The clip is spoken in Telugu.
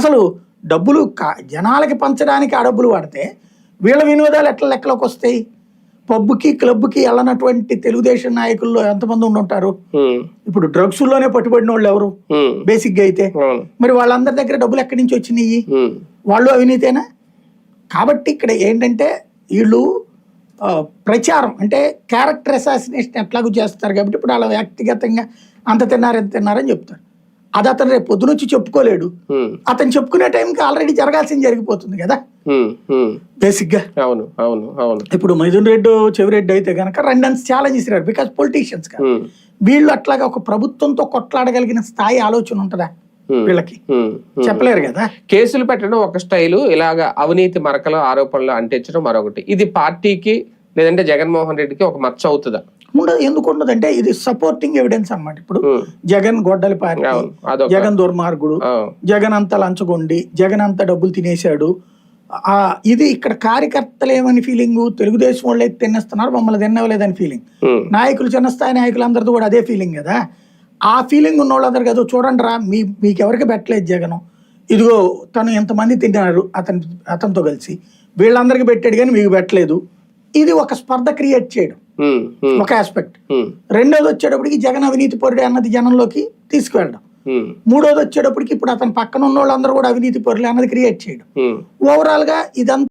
అసలు డబ్బులు జనాలకి పంచడానికి ఆ డబ్బులు వాడితే వీళ్ళ వినోదాలు ఎట్లా లెక్కలోకి వస్తాయి? పబ్కి క్లబ్కి వెళ్ళనటువంటి తెలుగుదేశం నాయకుల్లో ఎంతమంది ఉండుంటారు? ఇప్పుడు డ్రగ్స్ లోనే పట్టుబడిన వాళ్ళు ఎవరు బేసిక్ గా అయితే? మరి వాళ్ళందరి దగ్గర డబ్బులు ఎక్కడి నుంచి వచ్చినాయి? వాళ్ళు అవినీతేనా? కాబట్టి ఇక్కడ ఏంటంటే వీళ్ళు ప్రచారం అంటే క్యారెక్టర్ అసాసినేషన్ ఎట్లాగూ చేస్తారు కాబట్టి ఇప్పుడు అలా వ్యక్తిగతంగా అంత తిన్నారు ఎంత తిన్నారని చెప్తారు. అది అతను రేపు పొద్దునొచ్చి చెప్పుకోలేడు. అతను చెప్పుకునే టైంకి ఆల్రెడీ జరగాల్సింది జరిగిపోతుంది కదా బేసిక్ గా. అవును అవును అవును. ఇప్పుడు మిథున్ రెడ్డి చెవిరెడ్డి అయితే కనుక రెండన్స్ ఛాలెంజ్ ఇస్తారు బికాస్ పొలిటీషియన్స్ గా వీళ్ళు అట్లాగా ఒక ప్రభుత్వంతో కొట్లాడగలిగిన స్థాయి ఆలోచన ఉంటుందా వీళ్ళకి? చెప్పలేరు కదా. కేసులు పెట్టడం ఒక స్టైలు, ఇలాగా అవినీతి మరకలు ఆరోపణలు అంటించడం మరొకటి. ఇది పార్టీకి లేదంటే జగన్మోహన్ రెడ్డికి ఒక మచ్చ అవుతుందా? ఉండదు. ఎందుకు ఉండదు అంటే ఇది సపోర్టింగ్ ఎవిడెన్స్ అన్నమాట. ఇప్పుడు జగన్ గొడ్డలి పార్టీ, జగన్ దుర్మార్గుడు, జగన్ అంతా లంచగొండి, జగన్ అంతా డబ్బులు తినేశాడు, ఇది ఇక్కడ కార్యకర్తలు ఏమని ఫీలింగ్? తెలుగుదేశం వాళ్ళు అయితే తినేస్తున్నారు, మమ్మల్ని తినవలేదని ఫీలింగ్. నాయకులు, చిన్న స్థాయి నాయకులందరితో కూడా అదే ఫీలింగ్ కదా. ఆ ఫీలింగ్ ఉన్న వాళ్ళందరూ కదా చూడండి రా మీకు ఎవరికి పెట్టలేదు జగన్, ఇదిగో తను ఎంతమంది తిన్నారు అతనితో కలిసి, వీళ్ళందరికీ పెట్టాడు కానీ మీకు పెట్టలేదు. ఇది ఒక స్పర్ధ క్రియేట్ చేయడం ఒక ఆస్పెక్ట్. రెండోది వచ్చేటప్పటికి జగన్ అవినీతి పరుడే అన్నది జనంలోకి తీసుకువెళ్ళడం. మూడోది వచ్చేటప్పటికి ఇప్పుడు అతని పక్కన ఉన్న వాళ్ళందరూ కూడా అవినీతి పరులే అన్నది క్రియేట్ చేయడం. ఓవరాల్ గా ఇదంతా